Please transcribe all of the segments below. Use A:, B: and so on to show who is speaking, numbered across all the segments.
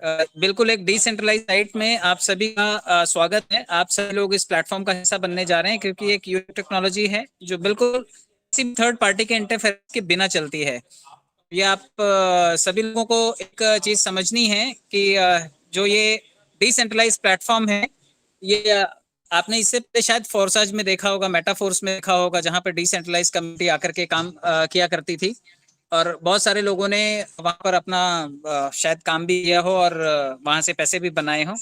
A: बिल्कुल एक decentralise site में आप सभी का स्वागत है। आप सभी लोग इस प्लेटफॉर्म का हिस्सा बनने जा रहे हैं क्योंकि एक यूनिक टेक्नोलॉजी है जो बिल्कुल किसी थर्ड पार्टी के इंटरफेरेंस के बिना चलती है। ये आप सभी लोगों को एक चीज समझनी है कि जो ये डिसेंट्रलाइज प्लेटफॉर्म है, ये आपने इससे पहले शायद फोर्साज में देखा होगा, मेटाफोर्स में देखा होगा, जहां पर डिसेंट्रलाइज कम्युनिटी आकर के काम किया करती थी और बहुत सारे लोगों ने वहां पर अपना शायद काम भी किया हो और वहां से पैसे भी बनाए हो।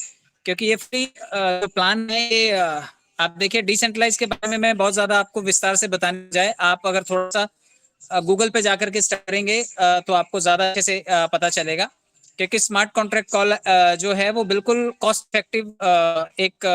A: क्योंकि ये फ्री जो प्लान है ये आप देखिए डिसेंट्रलाइज के बारे में मैं बहुत ज्यादा आपको विस्तार से बताने जाए, आप अगर थोड़ा सा गूगल पे जाकर के सर्च करेंगे तो आपको ज्यादा अच्छे से पता चलेगा। क्योंकि स्मार्ट कॉन्ट्रैक्ट कॉल जो है वो बिल्कुल कॉस्ट इफेक्टिव एक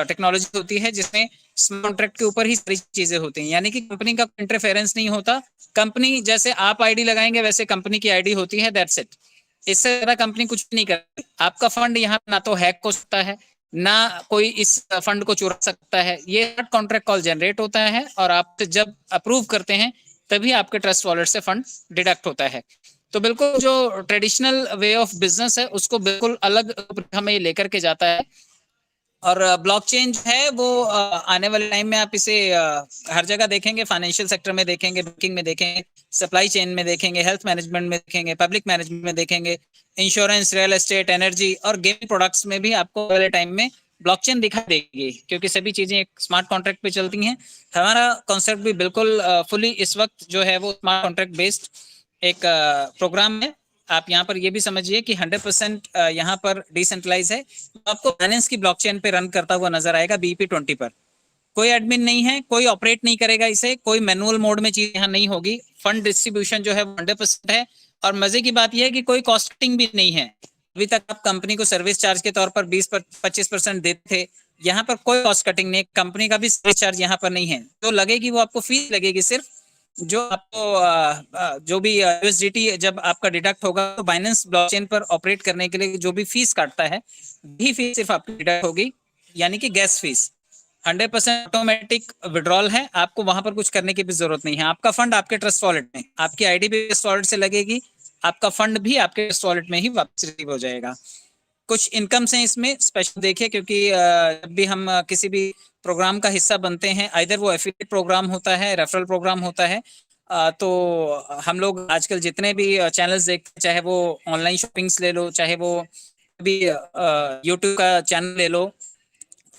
A: टेक्नोलॉजी होती है जिसमें स्मार्ट कॉन्ट्रैक्ट के ऊपर ही सारी चीजें होती हैं, यानी कि कंपनी का इंटरफेरेंस नहीं होता। कंपनी जैसे आप आईडी लगाएंगे वैसे कंपनी की आईडी होती है, दैट्स इट। इससे ज्यादा कंपनी कुछ नहीं करती। आपका फंड यहाँ ना तो हैक हो सकता है, ना कोई इस फंड को चुरा सकता है। ये कॉन्ट्रैक्ट कॉल जनरेट होता है और आप जब अप्रूव करते हैं तभी आपके ट्रस्ट वॉलेट से फंड डिडक्ट होता है। तो बिल्कुल जो ट्रेडिशनल वे ऑफ बिजनेस है उसको बिल्कुल अलग हमें लेकर के जाता है। और ब्लॉकचेन जो है वो आने वाले टाइम में आप इसे हर जगह देखेंगे, फाइनेंशियल सेक्टर में देखेंगे, बैंकिंग में देखेंगे, सप्लाई चेन में देखेंगे, हेल्थ मैनेजमेंट में देखेंगे, पब्लिक मैनेजमेंट में देखेंगे, इंश्योरेंस, रियल एस्टेट, एनर्जी और गेमिंग प्रोडक्ट्स में भी आपको अगले टाइम में ब्लॉकचेन दिखाई देगी क्योंकि सभी चीजें एक स्मार्ट कॉन्ट्रैक्ट पे चलती हैं। हमारा कॉन्सेप्ट भी बिल्कुल फुली इस वक्त जो है वो स्मार्ट कॉन्ट्रैक्ट बेस्ड एक प्रोग्राम है। आप यहाँ पर ये भी समझिए कि 100% यहाँ पर डिसेंट्रलाइज है। तो आपको बैलेंस की ब्लॉकचेन पे रन करता हुआ नजर आएगा BEP-20 पर। कोई एडमिन नहीं है, कोई ऑपरेट नहीं करेगा इसे, कोई मैनुअल मोड में चीज यहाँ नहीं होगी। फंड डिस्ट्रीब्यूशन जो है 100% है। और मजे की बात यह है कि कोई कॉस्टिंग भी नहीं है। अभी तक आप कंपनी को सर्विस चार्ज के तौर पर 20-25% देते थे, यहाँ पर कोई कॉस्ट कटिंग नहीं, कंपनी का भी सर्विस चार्ज यहाँ पर नहीं है। जो लगेगी वो आपको फीस लगेगी सिर्फ। जो आपको जो भी यूएसडीटी जब आपका डिडक्ट होगा तो बाइनेंस ब्लॉकचेन पर ऑपरेट करने के लिए जो भी फीस काटता है वही फीस सिर्फ आपकी डिडक्ट होगी, यानी कि गैस फीस। 100% ऑटोमेटिक विड्रॉल है, आपको वहां पर कुछ करने की भी जरूरत नहीं है। आपका फंड आपके ट्रस्ट वॉलेट में, आपकी आईडी भी ट्रस्ट वॉलेट से लगेगी, आपका फंड भी आपके ट्रस्ट वॉलेट में ही वापस रिसीव हो जाएगा। कुछ इनकम्स हैं इसमें स्पेशल देखिए, क्योंकि जब भी हम किसी भी प्रोग्राम का हिस्सा बनते हैं, आइदर वो एफिलिएट प्रोग्राम होता है, रेफरल प्रोग्राम होता है, तो हम लोग आजकल जितने भी चैनल्स देखते हैं, चाहे वो ऑनलाइन शॉपिंग्स ले लो, चाहे वो भी यूट्यूब का चैनल ले लो,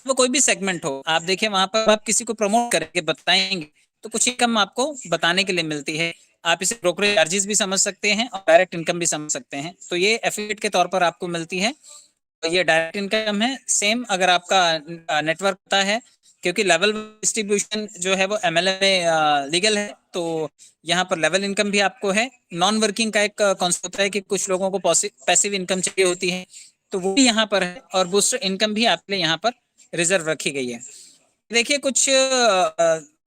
A: वो कोई भी सेगमेंट हो, आप देखिए वहां पर आप किसी को प्रमोट करके बताएंगे तो कुछ इनकम आपको बताने के लिए मिलती है। आप इसे ब्रोकरेज चार्जेस भी समझ सकते हैं और डायरेक्ट इनकम भी समझ सकते हैं। तो ये एफिलिएट के तौर पर आपको मिलती है। तो ये डायरेक्ट इनकम है। सेम अगर आपका नेटवर्क होता है, क्योंकि लेवल डिस्ट्रीब्यूशन जो है वो MLM में लीगल है, तो यहाँ पर लेवल इनकम भी आपको है। नॉन वर्किंग का एक कॉन्सेप्ट होता है कि कुछ लोगों को पैसिव इनकम चाहिए होती है, तो वो भी यहाँ पर है। और बूस्टर इनकम भी आपके लिए यहाँ पर रिजर्व रखी गई है। देखिए कुछ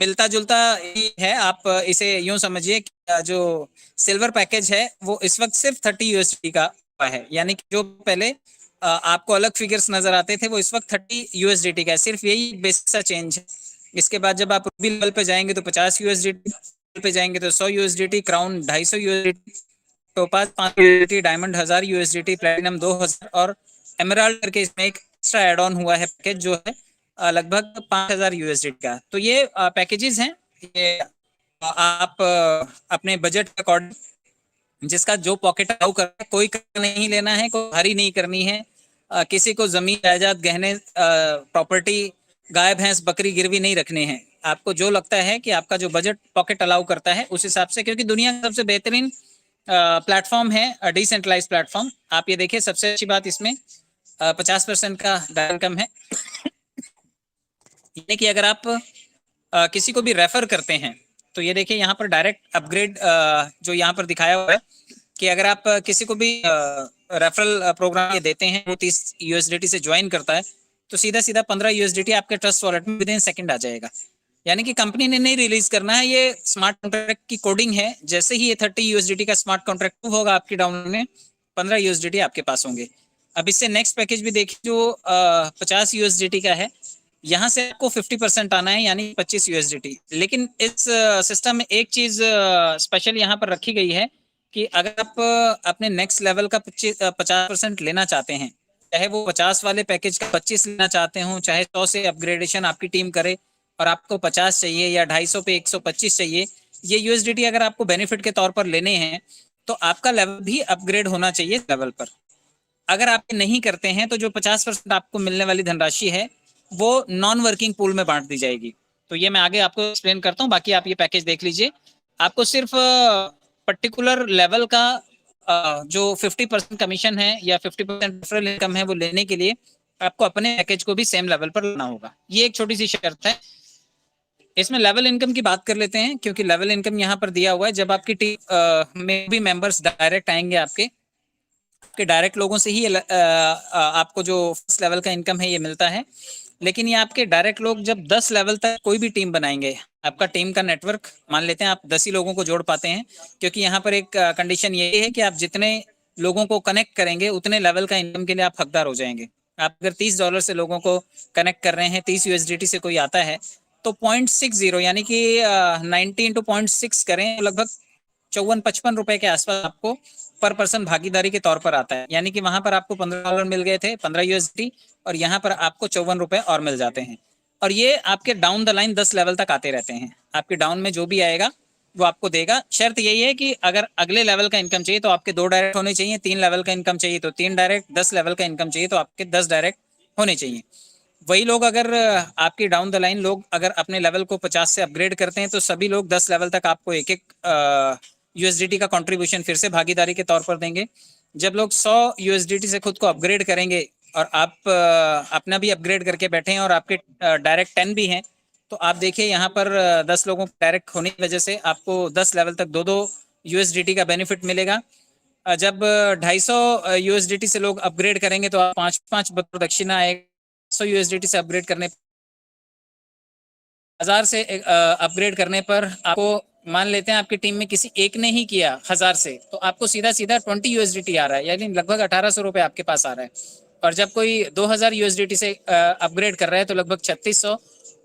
A: मिलता जुलता ही है। आप इसे यूं समझिए कि जो सिल्वर पैकेज है वो इस वक्त सिर्फ 30 USD का है, यानी कि जो पहले आपको अलग फिगर्स नजर आते थे वो इस वक्त 30 USD का है। सिर्फ यही बेसिक सा चेंज है। इसके बाद जब आप रूबी लेवल पे जाएंगे तो 50 USD पे जाएंगे तो 100 USD, crown 250 USD, topaz 500 USD, diamond 1000 USD, platinum 2000 और एमराल्ड करके इसमें एक एक्स्ट्रा एड ऑन हुआ है पैकेज जो है लगभग 5000 USD का। तो ये पैकेजेस हैं। ये आप अपने बजट के अकॉर्डिंग, जिसका जो पॉकेट अलाउ कर रहा है, कोई कर नहीं लेना है, कोई हरी नहीं करनी है, किसी को जमीन जायदाद गहने प्रॉपर्टी गाय भैंस बकरी गिरवी नहीं रखने हैं। आपको जो लगता है कि आपका जो बजट पॉकेट अलाउ करता है उस हिसाब से, क्योंकि दुनिया का सबसे बेहतरीन प्लेटफॉर्म है डिसेंट्रलाइज प्लेटफॉर्म। आप ये देखिए सबसे अच्छी बात इसमें 50% का इनकम है। यानी कि अगर आप किसी को भी रेफर करते हैं तो ये देखिए यहाँ पर डायरेक्ट अपग्रेड जो यहाँ पर दिखाया हुआ है कि अगर आप किसी को भी रेफरल प्रोग्राम ये देते हैं, वो 30 USD से ज्वाइन करता है तो सीधा सीधा 15 USD आपके ट्रस्ट वॉलेट में विद इन सेकंड आ जाएगा। यानी कि कंपनी ने नहीं रिलीज करना है, ये स्मार्ट कॉन्ट्रैक्ट की कोडिंग है। जैसे ही ये 30 USD का स्मार्ट कॉन्ट्रैक्ट होगा आपकी डाउनलोड में, 15 USD आपके पास होंगे। अब इससे नेक्स्ट पैकेज भी देखिए जो 50 USD का है। यहाँ से आपको 50% आना है, यानी 25 USD। लेकिन इस सिस्टम में एक चीज स्पेशल यहाँ पर रखी गई है कि अगर आप अपने नेक्स्ट लेवल का 50% लेना चाहते हैं, चाहे वो 50 वाले पैकेज का 25 लेना चाहते हो, चाहे 100 से अपग्रेडेशन आपकी टीम करे और आपको 50 चाहिए या 250 पे 125 चाहिए, ये यूएसडीटी अगर आपको बेनिफिट के तौर पर लेने हैं तो आपका लेवल भी अपग्रेड होना चाहिए लेवल पर। अगर आप नहीं करते हैं तो जो 50% आपको मिलने वाली धनराशि है वो नॉन वर्किंग पूल में बांट दी जाएगी। तो ये मैं आगे आपको एक्सप्लेन करता हूँ, बाकी आप ये पैकेज देख लीजिए। आपको सिर्फ पर्टिकुलर लेवल का जो 50% कमीशन है या 50% रेफरल इनकम है वो लेने के लिए आपको अपने पैकेज को भी सेम लेवल पर लाना होगा। ये एक छोटी सी शर्त है। इसमें लेवल इनकम की बात कर लेते हैं, क्योंकि लेवल इनकम यहाँ पर दिया हुआ है। जब आपकी टीम में भी मेंबर्स डायरेक्ट आएंगे, आपके डायरेक्ट लोगों से ही आपको जो फर्स्ट लेवल का इनकम है ये मिलता है। लेकिन ये आपके डायरेक्ट लोग जब 10 लेवल तक कोई भी टीम बनाएंगे, आपका टीम का नेटवर्क मान लेते हैं आप 10 ही लोगों को जोड़ पाते हैं, क्योंकि यहाँ पर एक कंडीशन ये है कि आप जितने लोगों को कनेक्ट करेंगे उतने लेवल का इनकम के लिए आप हकदार हो जाएंगे। आप अगर $30 से लोगों को कनेक्ट कर रहे हैं, 30 यूएसडीटी से कोई आता है, तो 0.60 यानी कि 90 इंटू 0.6 करें, लगभग 54-55 रुपए के आसपास आपको पर पर्सन भागीदारी के तौर पर आता है। यानी कि वहां पर आपको $15 मिल गए थे, 15 यूएसडी, और यहाँ पर आपको 54 रुपए और मिल जाते हैं। और ये आपके डाउन द लाइन 10 लेवल तक आते रहते हैं। आपके डाउन में जो भी आएगा वो आपको देगा। शर्त यही है कि अगर अगले लेवल का इनकम चाहिए तो आपके 2 डायरेक्ट होने चाहिए, 3 लेवल का इनकम चाहिए तो 3 डायरेक्ट, 10 लेवल का इनकम चाहिए तो आपके 10 डायरेक्ट होने चाहिए। वही लोग अगर आपकी डाउन द लाइन लोग अगर अपने लेवल को 50 से अपग्रेड करते हैं तो सभी लोग 10 लेवल तक आपको एक एक यूएसडीटी का कंट्रीब्यूशन फिर से भागीदारी के तौर पर देंगे। जब लोग 100 यूएसडीटी से खुद को अपग्रेड करेंगे और आप अपना भी अपग्रेड करके बैठे हैं और आपके डायरेक्ट 10 भी हैं, तो आप देखिए यहाँ पर 10 लोगों को डायरेक्ट होने की वजह से आपको 10 लेवल तक 2-2 यूएसडीटी का बेनिफिट मिलेगा। जब 250 यूएसडीटी से लोग अपग्रेड करेंगे तो आप 5-5 बतौर दक्षिणा आएगा। 100 यूएसडीटी से अपग्रेड करने, 1000 से अपग्रेड करने पर आपको मान लेते हैं आपकी टीम में किसी एक ने ही किया 1000 से, तो आपको सीधा सीधा 20 यूएसडीटी आ रहा है, यानी लगभग 1800 रुपए आपके पास आ रहा है। और जब कोई 2000 यूएसडीटी से अपग्रेड कर रहा है तो लगभग 3600।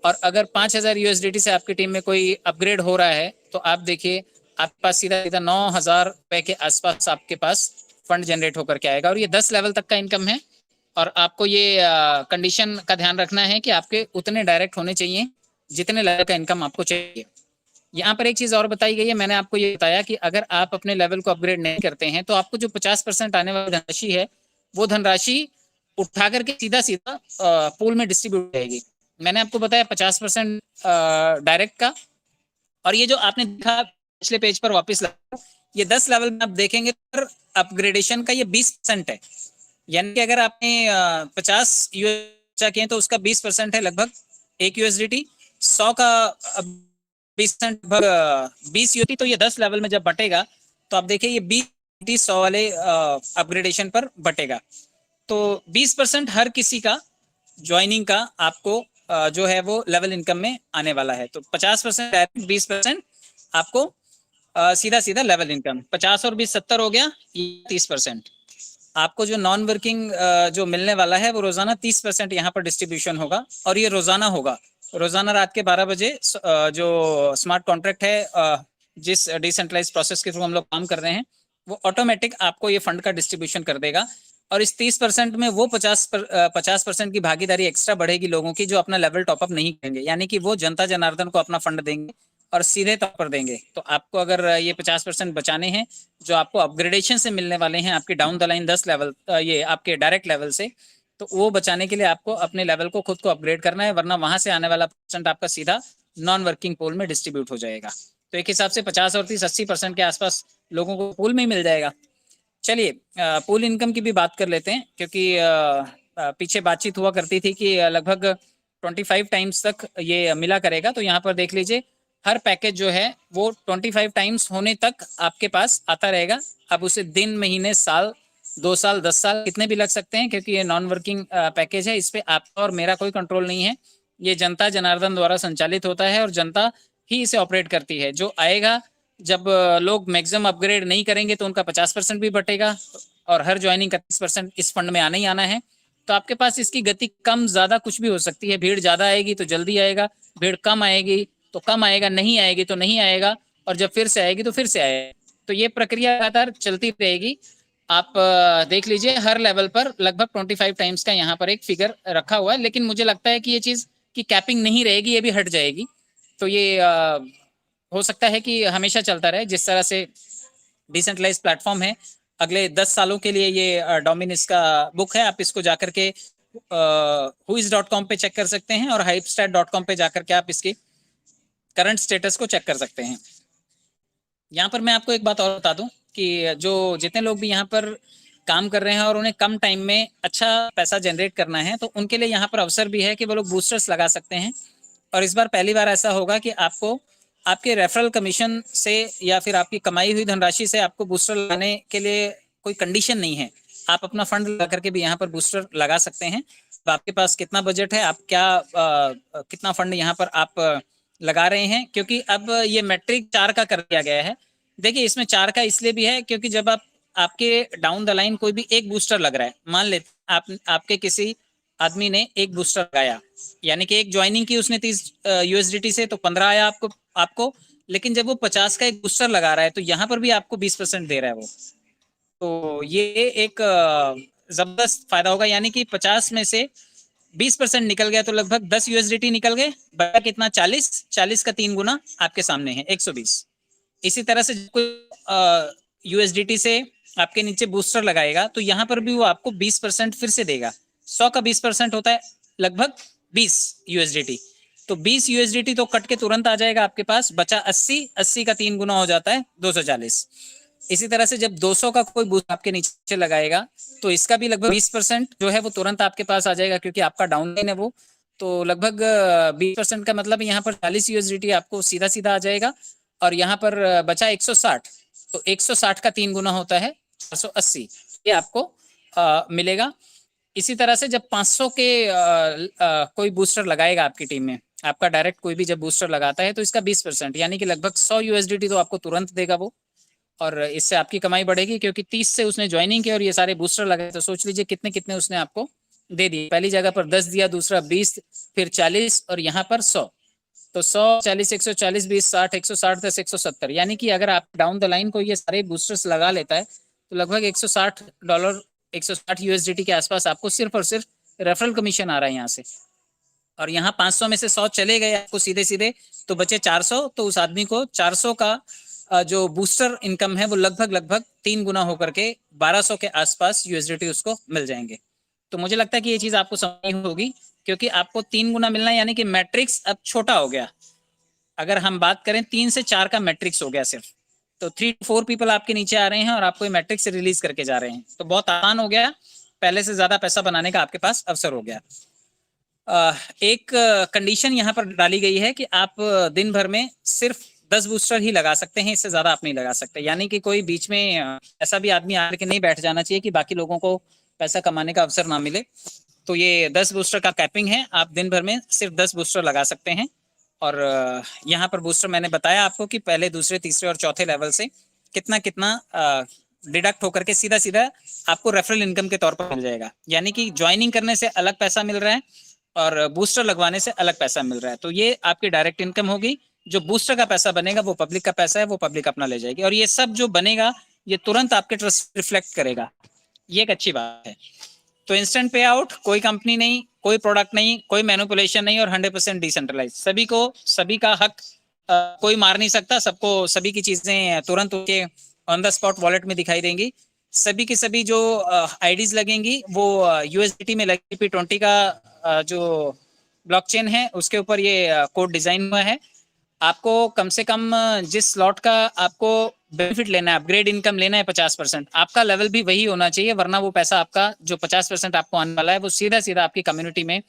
A: और अगर 5000 यूएसडीटी से आपकी टीम में कोई अपग्रेड हो रहा है तो आप देखिए आपके पास सीधा सीधा 9000 रुपए के आसपास आपके पास फंड जनरेट होकर के आएगा। और ये 10 लेवल तक का इनकम है। और आपको ये कंडीशन का ध्यान रखना है कि आपके उतने डायरेक्ट होने चाहिए जितने लेवल का इनकम आपको चाहिए। यहाँ पर एक चीज और बताई गई है, मैंने आपको ये बताया कि अगर आप अपने लेवल को अपग्रेड नहीं करते हैं तो आपको जो 50% आने वाली धनराशि है वो धनराशि उठा करके सीधा सीधा पूल में डिस्ट्रीब्यूट हो जाएगी। मैंने आपको बताया 50% डायरेक्ट का। और ये जो आपने देखा पिछले पेज पर वापस लगा, ये 10 लेवल में आप देखेंगे पर अपग्रेडेशन का ये 20% है। यानी कि अगर आपने 50 यूएस किए तो उसका 20% है लगभग 1 यूएसडीटी। 100 का 20% लगभग 20 यूएसडी। तो ये 10 लेवल में जब बटेगा तो आप देखिए ये 20-100 वाले अपग्रेडेशन पर बटेगा। तो 20% हर किसी का ज्वाइनिंग का आपको जो है वो लेवल इनकम में आने वाला है। तो 50% डायरेक्ट, 20% आपको सीधा सीधा लेवल इनकम। 50 और 20 70 हो गया, 30%। आपको जो नॉन वर्किंग जो मिलने वाला है वो रोजाना 30% यहाँ पर डिस्ट्रीब्यूशन होगा। और ये रोजाना होगा, रोजाना रात के 12 बजे जो स्मार्ट कॉन्ट्रैक्ट है जिस डिसेंट्रलाइज प्रोसेस के थ्रू हम लोग काम कर रहे हैं वो ऑटोमेटिक आपको ये फंड का डिस्ट्रीब्यूशन कर देगा। और इस 30% में वो 50% की भागीदारी एक्स्ट्रा बढ़ेगी लोगों की जो अपना लेवल टॉपअप नहीं करेंगे, यानी कि वो जनता जनार्दन को अपना फंड देंगे और सीधे तौर पर देंगे। तो आपको अगर ये 50% बचाने हैं जो आपको अपग्रेडेशन से मिलने वाले हैं आपके डाउन द लाइन 10 लेवल, ये आपके डायरेक्ट लेवल से, तो वो बचाने के लिए आपको अपने लेवल को खुद को अपग्रेड करना है, वरना वहां से आने वाला परसेंट आपका सीधा नॉन वर्किंग पूल में डिस्ट्रीब्यूट हो जाएगा। तो एक हिसाब से 50 और 30 80% के आसपास लोगों को पूल में ही मिल जाएगा। चलिए पूल इनकम की भी बात कर लेते हैं, क्योंकि पीछे बातचीत हुआ करती थी कि लगभग 25 टाइम्स तक ये मिला करेगा। तो यहाँ पर देख लीजिए हर पैकेज जो है वो 25 टाइम्स होने तक आपके पास आता रहेगा। अब उसे दिन, महीने, साल, 2 साल, 10 साल कितने भी लग सकते हैं, क्योंकि ये नॉन वर्किंग पैकेज है। इस पे आपका और मेरा कोई कंट्रोल नहीं है। ये जनता जनार्दन द्वारा संचालित होता है और जनता ही इसे ऑपरेट करती है। जो आएगा, जब लोग मैक्सिमम अपग्रेड नहीं करेंगे तो उनका 50% भी बटेगा और हर ज्वाइनिंग का 30% इस फंड में आना ही आना है। तो आपके पास इसकी गति कम ज्यादा कुछ भी हो सकती है। भीड़ ज्यादा आएगी तो जल्दी आएगा, भीड़ कम आएगी तो कम आएगा, नहीं आएगी तो नहीं आएगा, और जब फिर से आएगी तो फिर से आएगा। तो ये प्रक्रिया लगातार चलती रहेगी। आप देख लीजिए हर लेवल पर लगभग 25 टाइम्स का यहाँ पर एक फिगर रखा हुआ है, लेकिन मुझे लगता है कि ये चीज की कैपिंग नहीं रहेगी, ये भी हट जाएगी। तो ये हो सकता है कि हमेशा चलता रहे। जिस तरह से डिसेंट्रलाइज प्लेटफॉर्म है, अगले 10 सालों के लिए ये डोमिनिस का बुक है, आप इसको जाकर के huiz.com पे चेक कर सकते हैं और hypestat.com पे जाकर के आप इसकी करंट स्टेटस को चेक कर सकते हैं। यहाँ पर मैं आपको एक बात और बता दूं कि जो जितने लोग भी यहाँ पर काम कर रहे हैं और उन्हें कम टाइम में अच्छा पैसा जनरेट करना है, तो उनके लिए यहाँ पर अवसर भी है कि वो लोग बूस्टर्स लगा सकते हैं। और इस बार पहली बार ऐसा होगा कि आपको आपके रेफरल कमीशन से या फिर आपकी कमाई हुई धनराशि से आपको बूस्टर लगाने के लिए कोई कंडीशन नहीं है। आप अपना फंड लगा करके भी यहाँ पर बूस्टर लगा सकते हैं। तो आपके पास कितना बजट है, आप क्या कितना फंड यहाँ पर आप लगा रहे हैं, क्योंकि अब ये मैट्रिक 4 का कर दिया गया है। देखिए इसमें 4 का इसलिए भी है क्योंकि जब आप आपके डाउन द लाइन कोई भी एक बूस्टर लग रहा है, मान लेते आप आपके किसी आदमी ने एक बूस्टर लगाया, यानी कि एक ज्वाइनिंग की उसने 30 यूएसडीटी से, तो 15 आया आपको आपको लेकिन जब वो 50 का एक बूस्टर लगा रहा है तो यहाँ पर भी आपको 20% दे रहा है वो। तो ये एक जबरदस्त फायदा होगा, यानी कि 50 में से 20% निकल गया तो लगभग 10 यूएसडीटी निकल गए, बचा कितना 40 का 3 गुना आपके सामने है 120। इसी तरह से कोई यूएसडीटी से आपके नीचे बूस्टर लगाएगा तो यहाँ पर भी वो आपको 20% फिर से देगा। 100 का 20% होता है लगभग 20 यूएसडीटी। तो 20 यूएसडीटी तो कट के तुरंत आ जाएगा आपके पास, बचा 80 का 3 गुना हो जाता है 240। इसी तरह से जब 200 का कोई बूस्ट आपके नीचे लगाएगा तो इसका भी लगभग 20% जो है वो तुरंत आपके पास आ जाएगा, क्योंकि आपका डाउन लाइन है वो। तो लगभग 20% का मतलब यहाँ पर 40 यूएसडीटी आपको सीधा सीधा आ जाएगा। और यहाँ पर बचा 160, तो 160 का 3 गुना होता है 480, ये आपको मिलेगा। इसी तरह से जब 500 के कोई बूस्टर लगाएगा आपकी टीम में, आपका डायरेक्ट कोई भी जब बूस्टर लगाता है तो इसका 20%, यानी कि लगभग 100 यूएसडीटी तो आपको तुरंत देगा वो। और इससे आपकी कमाई बढ़ेगी, क्योंकि 30 से उसने ज्वाइनिंग की और ये सारे बूस्टर लगाए, तो सोच लीजिए कितने कितने उसने आपको दे दिए। पहली जगह पर 10 दिया, दूसरा 20, फिर 40 और यहाँ पर 100। तो 100 40 140 20 60 160 10 170, यानी कि अगर आप डाउन द लाइन को ये सारे बूस्टर्स लगा लेता है तो लगभग $160 160 यूएसडीटी के आसपास आपको सिर्फ और सिर्फ रेफरल कमीशन आ रहा है यहाँ से। और यहाँ 500 में से 100 चले गए आपको सीधे सीधे, तो बचे 400। तो उस आदमी को 400 का जो बूस्टर इनकम है वो लगभग 3 गुना होकर के 1200 के आसपास यूएसडीटी उसको मिल जाएंगे। तो मुझे लगता है कि ये चीज आपको समझ होगी, क्योंकि आपको 3 गुना मिलना है, यानी कि मैट्रिक्स अब छोटा हो गया। अगर हम बात करें 3 से 4 का मैट्रिक्स हो गया सिर्फ, तो 3 to 4 पीपल आपके नीचे आ रहे हैं और आपको मैट्रिक्स रिलीज करके जा रहे हैं, तो बहुत आसान हो गया। पहले से ज्यादा पैसा बनाने का आपके पास अवसर हो गया। एक कंडीशन यहाँ पर डाली गई है कि आप दिन भर में सिर्फ 10 बूस्टर ही लगा सकते हैं, इससे ज्यादा आप नहीं लगा सकते। यानी कि कोई बीच में ऐसा भी आदमी आकर के नहीं बैठ जाना चाहिए कि बाकी लोगों को पैसा कमाने का अवसर ना मिले। तो ये 10 बूस्टर का कैपिंग है, आप दिन भर में सिर्फ 10 बूस्टर लगा सकते हैं। और यहाँ पर बूस्टर मैंने बताया आपको कि पहले दूसरे तीसरे और चौथे लेवल से कितना कितना डिडक्ट होकर के सीधा सीधा आपको रेफरल इनकम के तौर पर मिल जाएगा। यानी कि ज्वाइनिंग करने से अलग पैसा मिल रहा है और बूस्टर लगवाने से अलग पैसा मिल रहा है। तो ये आपकी डायरेक्ट इनकम होगी। जो बूस्टर का पैसा बनेगा वो पब्लिक का पैसा है, वो पब्लिक अपना ले जाएगी। और ये सब जो बनेगा ये तुरंत आपके ट्रस्ट रिफ्लेक्ट करेगा, ये एक अच्छी बात है। तो इंस्टेंट पे आउट, कोई कंपनी नहीं, कोई प्रोडक्ट नहीं, कोई मैनिपुलेशन नहीं, और 100% डिसेंट्रलाइज। सभी को सभी का हक कोई मार नहीं सकता। सबको सभी की चीजें तुरंत उनके ऑन द स्पॉट वॉलेट में दिखाई देंगी। सभी की सभी जो आईडीज लगेंगी वो यूएसडीटी में लगेगी। P20 का जो ब्लॉकचेन है उसके ऊपर ये कोड डिजाइन हुआ है। आपको कम से कम जिस स्लॉट का आपको बेनिफिट लेना है, अपग्रेड इनकम लेना है 50%, आपका लेवल भी वही होना चाहिए, वरना वो पैसा आपका जो 50% आपको आने वाला है वो सीधा सीधा आपकी कम्युनिटी में,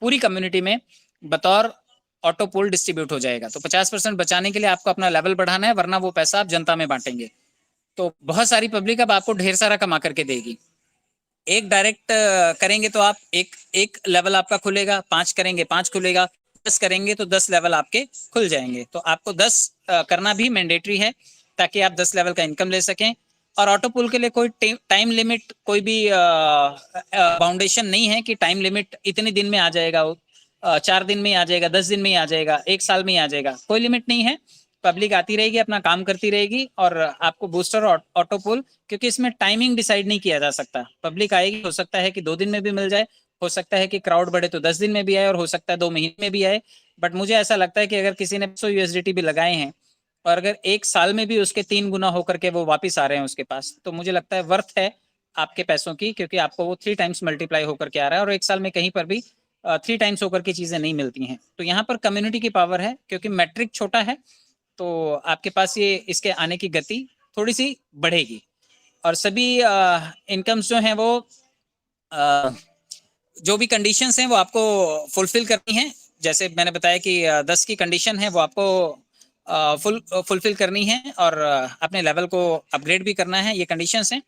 A: पूरी कम्युनिटी में बतौर ऑटो पोल डिस्ट्रीब्यूट हो जाएगा। तो 50% बचाने के लिए आपको अपना लेवल बढ़ाना है, वरना वो पैसा आप जनता में बांटेंगे। तो बहुत सारी पब्लिक अब आपको ढेर सारा कमा करके देगी। एक डायरेक्ट करेंगे तो आप एक लेवल आपका खुलेगा, 5 करेंगे 5 खुलेगा, 10 करेंगे तो 10 लेवल आपके खुल जाएंगे। तो आपको 10 करना भी मैंडेटरी है ताकि आप 10 लेवल का इनकम ले सकें। और ऑटो पुल के लिए कोई टाइम लिमिट, कोई भी बाउंडेशन नहीं है कि टाइम लिमिट इतने दिन में आ जाएगा, 4 दिन में आ जाएगा, 10 दिन में ही आ जाएगा, 1 साल में ही आ जाएगा, कोई लिमिट नहीं है। पब्लिक आती रहेगी, अपना काम करती रहेगी, और आपको बूस्टर और ऑटो पुल, क्योंकि इसमें टाइमिंग डिसाइड नहीं किया जा सकता। पब्लिक आएगी, हो सकता है कि 2 दिन में भी मिल जाए, हो सकता है कि क्राउड बढ़े तो 10 दिन में भी आए, और हो सकता है 2 महीने में भी आए। बट मुझे ऐसा लगता है कि अगर किसी ने 100 यूएसडीटी भी लगाए हैं और अगर 1 साल में भी उसके 3 गुना होकर के वो वापिस आ रहे हैं उसके पास, तो मुझे लगता है वर्थ है आपके पैसों की, क्योंकि आपको वो 3 टाइम्स मल्टीप्लाई होकर के आ रहा है, और 1 साल में कहीं पर भी 3 टाइम्स होकर की चीजें नहीं मिलती हैं। तो यहाँ पर कम्युनिटी की पावर है, क्योंकि मैट्रिक छोटा है, तो आपके पास ये इसके आने की गति थोड़ी सी बढ़ेगी। और सभी इनकम्स जो हैं वो जो भी कंडीशंस हैं वो आपको फुलफिल करनी है। जैसे मैंने बताया कि 10 की कंडीशन है, वो आपको फुलफिल करनी है, और अपने लेवल को अपग्रेड भी करना है। ये कंडीशंस हैं।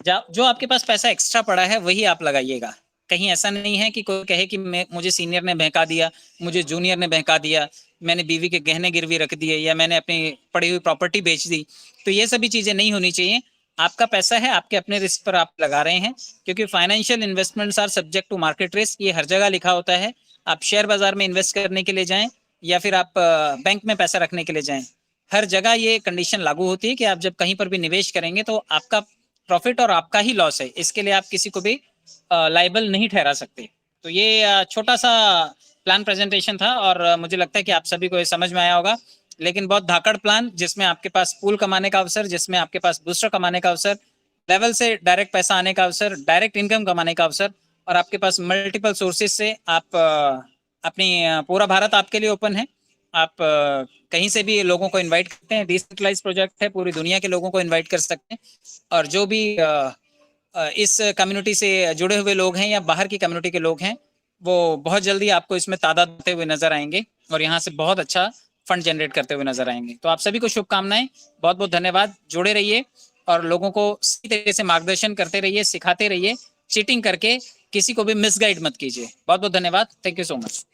A: जो आपके पास पैसा एक्स्ट्रा पड़ा है वही आप लगाइएगा। कहीं ऐसा नहीं है कि कोई कहे कि मुझे सीनियर ने बहका दिया, मुझे जूनियर ने बहका दिया, मैंने बीवी के गहने गिरवी रख दिए, या मैंने अपनी पड़ी हुई प्रॉपर्टी बेच दी। तो ये सभी चीजें नहीं होनी चाहिए। आपका पैसा है, आपके अपने रिस्क पर आप लगा रहे हैं, क्योंकि financial investments are subject to market risk. ये हर जगह लिखा होता है। आप शेयर बाजार में इन्वेस्ट करने के लिए जाएं, या फिर आप बैंक में पैसा रखने के लिए जाएं, हर जगह ये कंडीशन लागू होती है कि आप जब कहीं पर भी निवेश करेंगे तो आपका प्रॉफिट और आपका ही लॉस है, इसके लिए आप किसी को भी लाइबल नहीं ठहरा सकते। तो ये छोटा सा प्लान प्रेजेंटेशन था, और मुझे लगता है कि आप सभी को ये समझ में आया होगा। लेकिन बहुत धाकड़ प्लान, जिसमें आपके पास पूल कमाने का अवसर, जिसमें आपके पास बूस्टर कमाने का अवसर, लेवल से डायरेक्ट पैसा आने का अवसर, डायरेक्ट इनकम कमाने का अवसर, और आपके पास मल्टीपल सोर्सेज से आप अपनी पूरा भारत आपके लिए ओपन है। आप कहीं से भी लोगों को इनवाइट करते हैं। डिसेंट्रलाइज प्रोजेक्ट है, पूरी दुनिया के लोगों को इनवाइट कर सकते हैं। और जो भी इस कम्युनिटी से जुड़े हुए लोग हैं या बाहर की कम्युनिटी के लोग हैं, वो बहुत जल्दी आपको इसमें तादाद होते हुए नजर आएंगे, और यहाँ से बहुत अच्छा फंड जनरेट करते हुए नजर आएंगे। तो आप सभी को शुभकामनाएं, बहुत बहुत धन्यवाद। जुड़े रहिए और लोगों को सही तरीके से मार्गदर्शन करते रहिए, सिखाते रहिए। चीटिंग करके किसी को भी मिसगाइड मत कीजिए। बहुत बहुत धन्यवाद। Thank you so much.